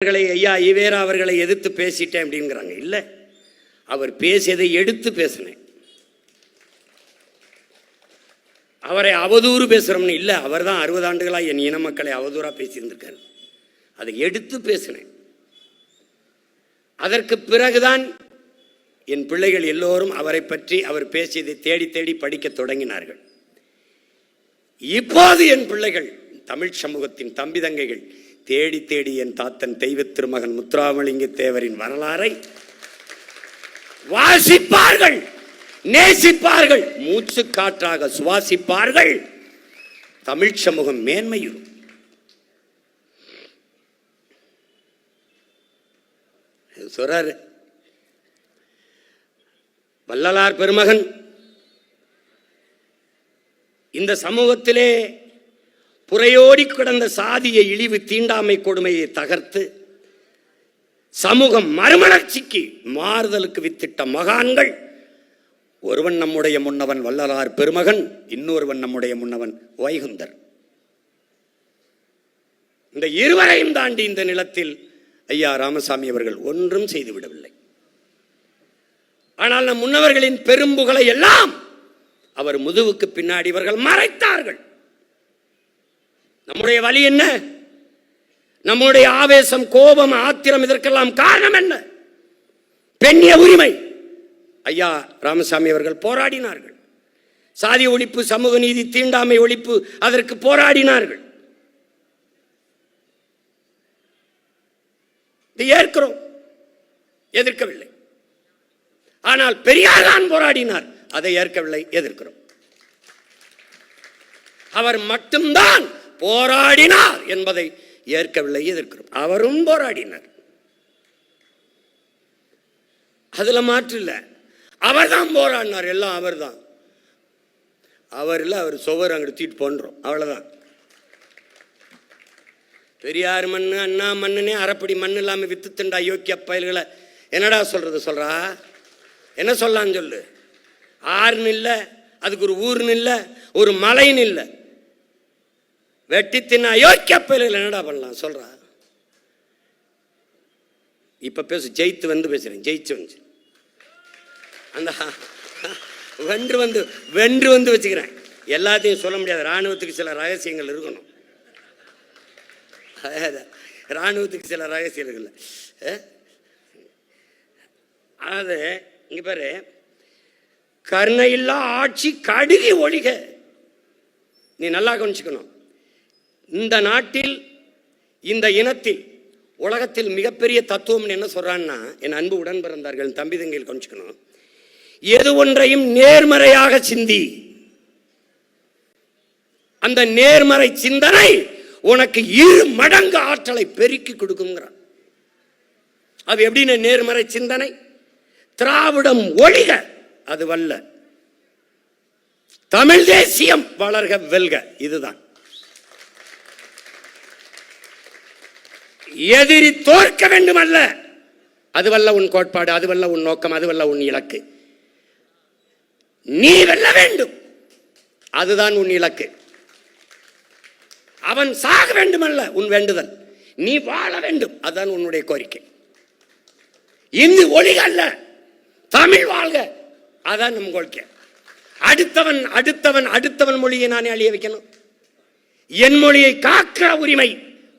ஐயா ஈவேரா அவர்களை எதிர்த்து பேசிட்டேன் அப்படிங்கிறாங்க. இல்லை, அவர் பேசியதை எடுத்து பேசினேன். அவரை அவதூறு பேசுகிறோம்னு இல்லை, அவர் தான் 60 ஆண்டுகளாக என் இன மக்களை அவதூறாக பேசியிருந்திருக்காரு. அதை எடுத்து பேசினேன். அதற்கு பிறகுதான் என் பிள்ளைகள் எல்லோரும் அவரை பற்றி அவர் பேசியதை தேடி தேடி படிக்க தொடங்கினார்கள். இப்போது என் பிள்ளைகள், தமிழ் சமூகத்தின் தம்பி தங்கைகள் தேடி தேடி என் தாத்தன் தெய்வ திருமகன் முத்துராமலிங்க தேவரின் வரலாறை வாசிப்பார்கள், நேசிப்பார்கள், மூச்சு காற்றாக சுவாசிப்பார்கள். தமிழ் சமூகம் மேன்மையும். சொல்றாரு வள்ளலார் பெருமகன், இந்த சமூகத்திலே புறையோடி கிடந்த சாதிய இழிவு தீண்டாமை கொடுமையை தகர்த்து சமூகம் மறுமலர்ச்சிக்கு மாறுதலுக்கு வித்திட்ட மகான்கள். ஒருவன் நம்முடைய முன்னவன் வள்ளலார் பெருமகன், இன்னொருவன் நம்முடைய முன்னவன் வைகுந்தர். இந்த இருவரையும் தாண்டி இந்த நிலத்தில் ஐயா ராமசாமி அவர்கள் ஒன்றும் செய்துவிடவில்லை. ஆனால் நம் முன்னவர்களின் பெரும்புகளை எல்லாம் அவர் முதுகுக்கு பின்னாடி இவர்கள் மறைத்தார்கள். நம்முடைய வழி என்ன? நம்முடைய ஆவேசம், கோபம், ஆத்திரம், இதற்கெல்லாம் காரணம் என்ன? பெண்ணிய உரிமை. ஐயா ராமசாமி அவர்கள் போராடினார்கள். சாதி ஒழிப்பு, சமூக நீதி, தீண்டாமை ஒழிப்பு, அதற்கு போராடினார்கள். ஏற்கிறோம், எதிர்க்கவில்லை. ஆனால் பெரியார் தான் போராடினார், அதை ஏற்கவில்லை, எதிர்க்கிறோம். அவர் மட்டும்தான் போராடினார் என்பதை ஏற்கவில்லை, எதிர்க்கிறோம். அவரும் போராடினார், அதுல மாற்று இல்லை. அவர் தான் போராடினார், எல்லாம் அவர் தான். அவர் இல்லை, அவர் சுவர் அங்கே தூக்கிட்டு போன்றோம், அவ்வளவுதான். பெரியார் மண்ணு, அண்ணா மண்ணுனே அரைப்படி மண்ணு இல்லாமல் வித்து திண்டா யோக்கிய பயல்களை என்னடா சொல்றது? சொல்றா என்ன சொல்லான்னு சொல்லு. ஆறுன்னு இல்லை, அதுக்கு ஒரு ஊர்னு இல்லை, ஒரு மலைன்னு இல்லை. வெட்டி தின்னா யோக்கிய பயல்கள் என்னடா பண்ணலாம் சொல்றா. இப்ப பேசு, ஜெயித்து வந்து பேசுறேன், ஜெயிச்சு வந்து அந்த வென்று வந்து வச்சுக்கிறேன். எல்லாத்தையும் சொல்ல முடியாது, இராணுவத்துக்கு சில ரகசியங்கள் இருக்கணும். இராணுவத்துக்கு சில ரகசியங்கள் இல்லை. அதாவது இங்க பாரு, கருணையில்லா ஆட்சி கடுகி ஒழிக. நீ நல்லா கவனிச்சுக்கணும். இந்த நாட்டில், இந்த இனத்தில், உலகத்தில் மிகப்பெரிய தத்துவம் என்ன சொல்றான்னா, என் அன்பு உடன் பிறந்தார்கள் தம்பி தங்கையில் கவனிச்சுக்கணும். எது ஒன்றையும் நேர்மறையாக சிந்தி, அந்த நேர்மறை சிந்தனை உனக்கு 2 மடங்கு ஆற்றலை பெருக்கி கொடுக்குங்கிறான். அது எப்படின்னு நேர்மறை சிந்தனை? திராவிடம் ஒழிக, அது வல்ல. தமிழ் தேசியம் வளர்க வெல்க, இதுதான். எதிரி தோற்க வேண்டும் அல்ல, அதுவல்ல உன் கோட்பாடு, அதுவல்ல உன் நோக்கம், அதுவல்ல உன் இலக்கு. நீ வெல்ல வேண்டும், அதுதான் உன் இலக்கு. அவன் சாக வேண்டும் அல்ல உன் வேண்டுதல், நீ வாழ வேண்டும், அதுதான் உன்னுடைய கோரிக்கை. இந்து ஒழிக அல்ல, தமிழ் வாழ்க, அதான் நம் கோரிக்கை. அடுத்தவன் அடுத்தவன் அடுத்தவன் மொழியை நானே அழிய வைக்கணும். என் மொழியை காக்கிற உரிமை,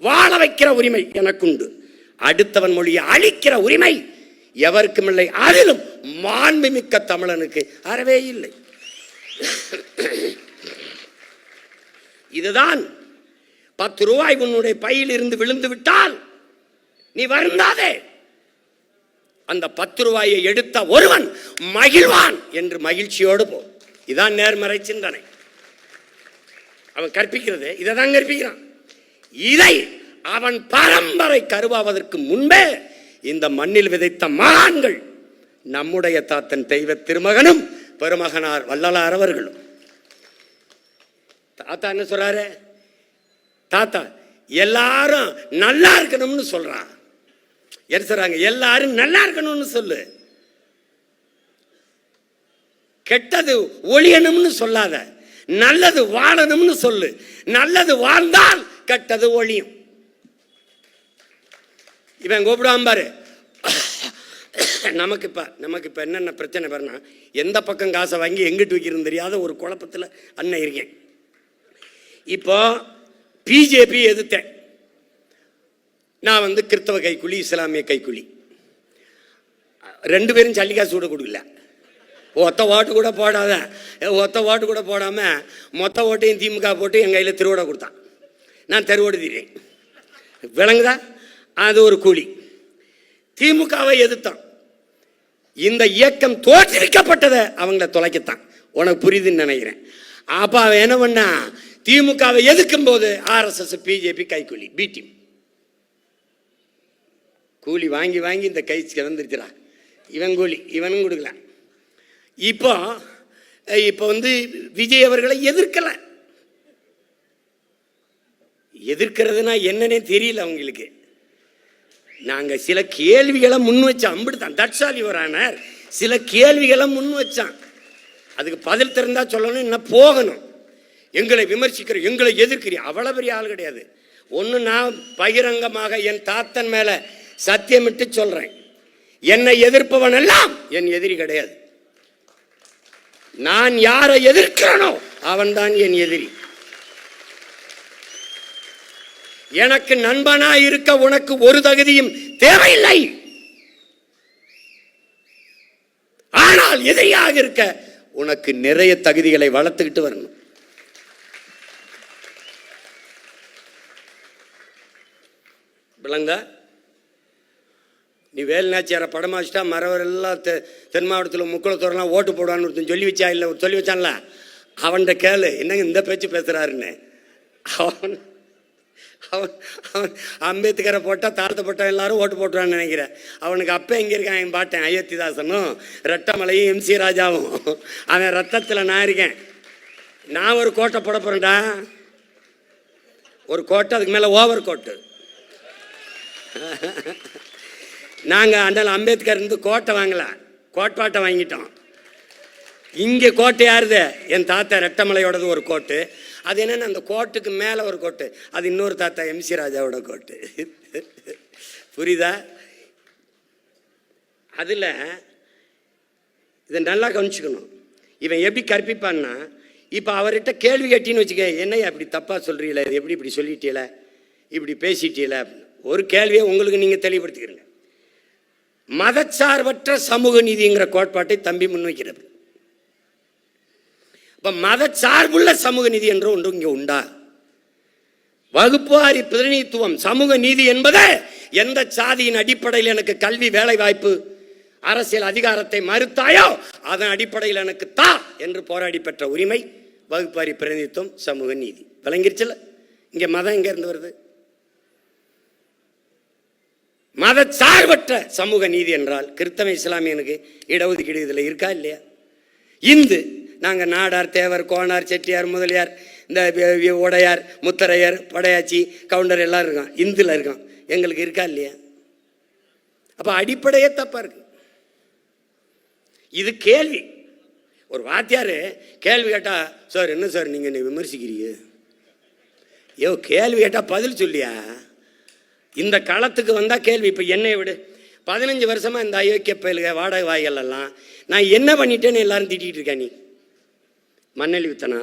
வாழ வைக்கிற உரிமை எனக்குண்டு. அடுத்தவன் மொழியை அழிக்கிற உரிமை எவருக்கும் இல்லை, அதிலும் மாண்புமிக்க தமிழனுக்கு அறவே இல்லை. இதுதான் 10 ரூபாய் உன்னுடைய பையில் இருந்து விழுந்து விட்டால் நீ வருந்தாதே. அந்த 10 ரூபாயை எடுத்த ஒருவன் மகிழ்வான் என்று மகிழ்ச்சியோடு போ. இதான் நேர்மறை சிந்தனை. அவன் கற்பிக்கிறது இதை தான் கற்பிக்கிறான். இதை அவன் பரம்பரை கருவாவதற்கு முன்பே இந்த மண்ணில் விதைத்த மகான்கள், நம்முடைய தாத்தன் தெய்வ திருமகனும் பெருமகனார் வள்ளலார் அவர்களும். தாத்தா என்ன சொல்றாரு? தாத்தா எல்லாரும் நல்லா இருக்கணும்னு சொல்றான். என்ன சொல்றாங்க? எல்லாரும் நல்லா இருக்கணும்னு சொல்லு, கெட்டது ஒழியணும்னு சொல்லாத, நல்லது வாழணும்னு சொல்லு. நல்லது வாழ்ந்தால் கெட்டது ஒழியும். இவன் கூப்பிடாம பாரு. நமக்கு இப்போ என்னென்ன பிரச்சனை பாருன்னா, எந்த பக்கம் காசை வாங்கி எங்கிட்டு வைக்கிறது தெரியாத ஒரு குழப்பத்தில் அண்ணன் இருக்கேன். இப்போ பிஜேபி எதிர்த்தேன். நான் கிறிஸ்தவ கைக்கூலி, இஸ்லாமிய கைக்கூலி, 2 பேரும் சல்லிக்காசு கூட கொடுக்கல. ஒத்த ஓட்டு கூட போடாத, ஒத்த ஓட்டு கூட போடாமல் மொத்த ஓட்டையும் திமுக போட்டு என் கையில் திருவோட கொடுத்தான். நான் தெருவோடு தீரேன். விளங்குதா? அது ஒரு கூலி. திமுகவை எதிர்த்தான். இந்த இயக்கம் தோற்றுவிக்கப்பட்டதை அவங்கள தொலைக்கத்தான். உனக்கு புரியுதுன்னு நினைக்கிறேன். அப்போ அவன் என்ன பண்ணா, திமுகவை எதிர்க்கும் போது RSS, பிஜேபி கைக்கூலி, பி டீம் கூலி வாங்கி வாங்கி இந்த கை வந்துருச்சுடா. இவன் கூலி, இவனும் கொடுக்கல. இப்போ விஜய் அவர்களை எதிர்க்கல. எதிர்க்கிறதுனா என்னன்னே தெரியல அவங்களுக்கு. நாங்கள் சில கேள்விகளை முன் வச்சோம். அம்பிடுத்தான் தட்சாலி வரானார். சில கேள்விகளை முன் வச்சான். அதுக்கு பதில் திறந்தா சொல்லணும், என்ன போகணும். எங்களை விமர்சிக்கிற, எங்களை எதிர்க்கிறீ, அவ்வளோ பெரிய ஆள் கிடையாது. ஒன்று, நான் பகிரங்கமாக என் தாத்தன் மேலே சத்தியமிட்டு சொல்கிறேன், என்னை எதிர்ப்பவன் எல்லாம் என் எதிரி கிடையாது. நான் யாரை எதிர்க்கிறனோ அவன்தான் என் எதிரி. எனக்கு நண்பனா இருக்க உனக்கு ஒரு தகுதியும் தேவையில்லை. ஆனால் எதிரியாக இருக்க உனக்கு நிறைய தகுதிகளை வளர்த்துக்கிட்டு வரணும். விளங்கா? நீ வேலுநாச்சியார படம் வச்சுட்டா மறவர் எல்லாம் தென் மாவட்டத்தில் முக்குளத்தோரெல்லாம் ஓட்டு போடுவான்னு ஒருத்தன் சொல்லி வச்சா, இல்லை சொல்லி வச்சான்ல, அவன்கிட்ட கேளு என்னங்க இந்த பேச்சு பேசுறாருன்னு. அவன் அவன் அவன் அம்பேத்கரை போட்டால் தாழ்த்தப்பட்ட எல்லாரும் ஓட்டு போட்டுவான்னு நினைக்கிறேன். அவனுக்கு அப்போ எங்கே இருக்கான் என் பாட்டேன் அயோத்திதாசனும் ரெட்டமலையும் MC ராஜாவும். அவன் ரத்தத்தில் நான் இருக்கேன். நான் ஒரு கோட்டை போட போகிறேன்டா. ஒரு கோட்டை, அதுக்கு மேலே ஓவர் கோட்டு. நாங்கள் அண்ணல் அம்பேத்கர் இருந்து கோட்டை வாங்கல, கோட்பாட்டை வாங்கிட்டோம். இங்கே கோட்டை யாருது? என் தாத்தா ரெட்டமலையோடது ஒரு கோட்டு. அது என்னென்ன, அந்த கோட்டுக்கு மேலே ஒரு கோட்டு, அது இன்னொரு தாத்தா MC ராஜாவோட கோட்டு. புரியுதா? அதில் இதை நல்லா கவனிச்சுக்கணும். இவன் எப்படி கற்பிப்பான்னா, இப்போ அவர்கிட்ட கேள்வி கேட்டின்னு வச்சுக்க, என்னையா அப்படி தப்பாக சொல்கிறீங்களே, இது எப்படி இப்படி சொல்லிட்டீல, இப்படி பேசிட்டீல, ஒரு கேள்வியை உங்களுக்கு நீங்கள் தெளிவுபடுத்திக்கிறீங்க. மதச்சார்பற்ற சமூக நீதிங்கிற கோட்பாட்டை தம்பி முன்வைக்கிறது. இப்போ மதச்சார்புள்ள சமூக நீதி என்ற ஒன்று இங்கே உண்டா? வகுப்புவாரி பிரதிநிதித்துவம் சமூக நீதி என்பது எந்த சாதியின் அடிப்படையில் எனக்கு கல்வி, வேலை வாய்ப்பு, அரசியல் அதிகாரத்தை மறுத்தாயோ அதன் அடிப்படையில் எனக்கு தா என்று போராடி பெற்ற உரிமை வகுப்புவாரி பிரதிநிதித்துவம் சமூக நீதி. விளங்கிருச்சுல? இங்கே மதம் எங்க இருந்து வருது? மதச்சார்பற்ற சமூக நீதி என்றால் கிறிஸ்தவ இஸ்லாமியனுக்கு இடஒதுக்கீடு இதில் இருக்கா இல்லையா? இந்து நாங்கள் நாடார், தேவர், கோனார், செட்டியார், முதலியார், இந்த உடையார், முத்தரையர், படையாச்சி, கவுண்டர் எல்லாம் இருக்கான், இந்துல இருக்கான். எங்களுக்கு இருக்கா இல்லையா? அப்போ அடிப்படையே தப்பாக இருக்கு. இது கேள்வி. ஒரு வாத்தியார் கேள்வி கேட்டால், சார் என்ன சார் நீங்கள் என்னை விமர்சிக்கிறீங்க? ஐயோ, கேள்வி கேட்டால் பதில் சொல்லியா? இந்த களத்துக்கு வந்தால் கேள்வி. இப்போ என்னை விடு, 15 வருஷமாக இந்த அயோக்கிய பயிலுக வாடகை வாய்கள் எல்லாம் நான் என்ன பண்ணிட்டேன்னு எல்லாரும் திட்டிகிட்டு இருக்கேன். நீ மண்ணெளி வித்தனா,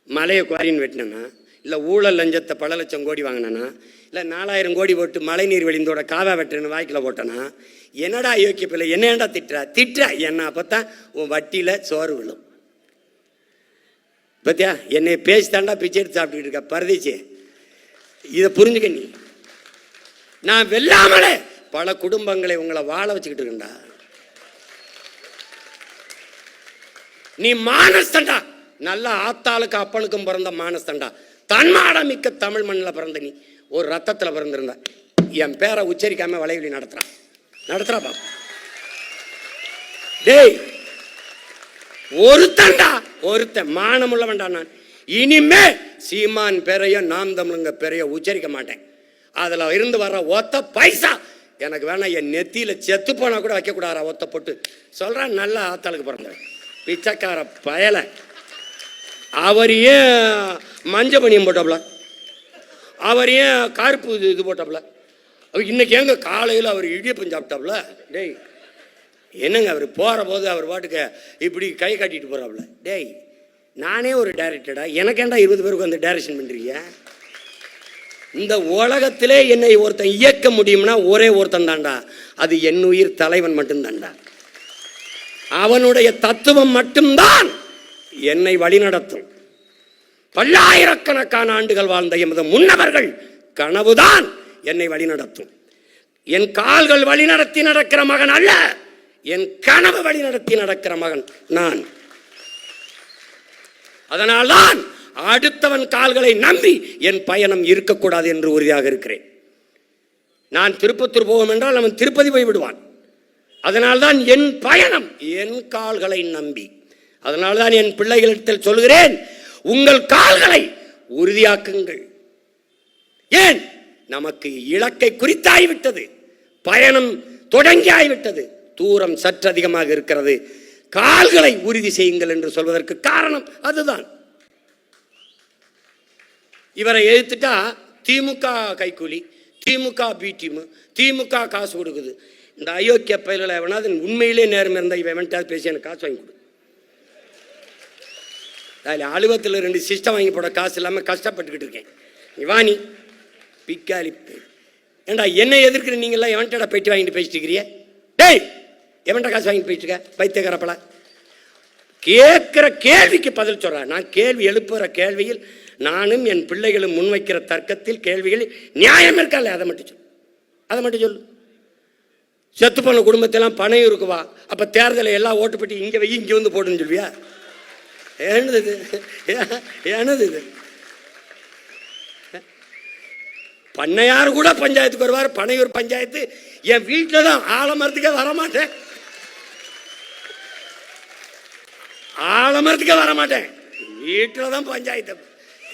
மலையை குவாரின்னு வெட்டினா, இல்லை ஊழல் லஞ்சத்தை பல லட்சம் கோடி வாங்கினா, இல்லை 4000 கோடி போட்டு மழை நீர் வழிந்தோட காவா வெட்டுன்னு வாய்க்கில் போட்டனா, என்னடா அயோக்கிய பிள்ளை, என்னடா திட்டுற என்ன? அப்போ தான் உன் வட்டியில் சோறு விழும். பத்தியா, என்னை பேசி தாண்டா பிச்சை எடுத்து சாப்பிட்டுக்கிட்டு இருக்க பரதேசி. இதை புரிஞ்சுக்க. நீ நான் வெல்லாமலே பல குடும்பங்களை உங்களை வாழ வச்சுக்கிட்டு இருக்கா. நீ மானஸ்தண்டா, நல்ல ஆத்தாளுக்கு அப்பனுக்கும் பிறந்த மானஸ்தண்டா, தன்மாடம் மிக்க தமிழ் மண்ணில் பிறந்த நீ ஒரு ரத்தத்தில் பிறந்திருந்த என் பேரை உச்சரிக்காம வளைவலி நடத்துறா பாப்பா. டேய், ஒருத்தன் மானமுள்ள வேண்டாம். நான் இனிமே சீமான் பேரையோ நாம் தமிழுங்க பேரையோ உச்சரிக்க மாட்டேன். அதில் இருந்து வர்ற ஒத்த பைசா எனக்கு வேணாம். என் நெத்தியில் செத்து போனா கூட வைக்கக்கூடாதா ஒத்த போட்டு சொல்கிறான். நல்ல ஆத்தாளுக்கு பிறந்தவன் பிச்சைக்கார பயலை. அவர் ஏன் மஞ்ச பனியம் போட்டாப்ல, அவர் ஏன் கருப்பு இது போட்டாப்ல, இன்னைக்கு எங்க காலையில் அவர் இடியப்பம் சாப்பிட்டாப்ல. டேய் என்னங்க அவர் போகிற போது அவர் பாட்டுக்கு இப்படி கை காட்டிட்டு போகிறாப்புல. டேய் நானே ஒரு டைரக்டடா, எனக்கேண்டா 20 பேருக்கு வந்து டைரக்ஷன் பண்ணுறீங்க? இந்த உலகத்திலே என்னை ஒருத்தன் இயக்க முடியும்னா ஒரே ஒருத்தன் தாண்டா, அது என் உயிர் தலைவன் மட்டும்தான்டா. அவனுடைய தத்துவம் மட்டும்தான் என்னை வழிநடத்தும். பல்லாயிரக்கணக்கான ஆண்டுகள் வாழ்ந்த எமது முன்னவர்கள் கனவுதான் என்னை வழிநடத்தும். என் கால்கள் வழிநடத்தி நடக்கிற மகன் அல்ல, என் கனவு வழிநடத்தி நடக்கிற மகன் நான். அதனால்தான் அடுத்தவன் கால்களை நம்பி என் பயணம் இருக்கக்கூடாது என்று உறுதியாக இருக்கிறேன். நான் திருப்பத்தூர் போவோம் என்றால் அவன் திருப்பதி போய் விடுவான். அதனால்தான் என் பயணம் என் கால்களை நம்பி. அதனால்தான் என் பிள்ளைகளிடத்தில் சொல்கிறேன், உங்கள் கால்களை உறுதியாக்குங்கள். ஏன்? நமக்கு இலக்கை குறித்தாய்விட்டது, பயணம் தொடங்கி ஆகிவிட்டது, தூரம் சற்று அதிகமாக இருக்கிறது. கால்களை உறுதி செய்யுங்கள் என்று சொல்வதற்கு காரணம் அதுதான். இவரை எதிர்த்துட்டா திமுக கைக்கூலி, திமுக பி டீம், திமுக காசு கொடுக்குது. இந்த அயோக்கிய பயில்களை எவனாவது உண்மையிலே நேரம் இருந்தால் இவன் வேண்டாம் பேசி எனக்கு காசு வாங்கி கொடு. அதில் அலுவலகத்தில் 2 சிஸ்டம் வாங்கி போட காசு இல்லாமல் கஷ்டப்பட்டுக்கிட்டு இருக்கேன். இவானி பிக்காலி ஏண்டா என்னை எதிர்க்கிற நீங்களாம் எவன்டா போயிட்டு வாங்கிட்டு பேசிட்டு இருக்கிறிய? டேய் எவன்டா காசு வாங்கிட்டு போயிட்டு இருக்க பைத்தியக்காரப்பல? கேட்குற கேள்விக்கு பதில் சொல்ற. நான் கேள்வி எழுப்புகிற கேள்வியில் நானும் என் பிள்ளைகளும் முன்வைக்கிற தர்க்கத்தில் கேள்விகளில் நியாயம் இருக்கல, அதை மட்டும் சொல்லு, அதை மட்டும் சொல்லு. செத்து போன குடும்பத்தெல்லாம் பணம் இருக்குவா, அப்போ தேர்தலை எல்லாம் ஓட்டு போட்டு இங்கே வை இங்கே வந்து போட்டுன்னு சொல்வியா? என்னது இது? என்னது இது? பண்ணையார் கூட பஞ்சாயத்துக்கு வருவார். பனையூர் பஞ்சாயத்து என் வீட்டில் தான், ஆலமரத்துக்கே வரமாட்டேன், ஆலமரத்துக்கே வரமாட்டேன், வீட்டில் தான் பஞ்சாயத்து.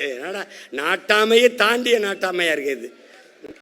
என்னடா நாட்டாமையே தாண்டிய நாட்டாமையா இருக்குது.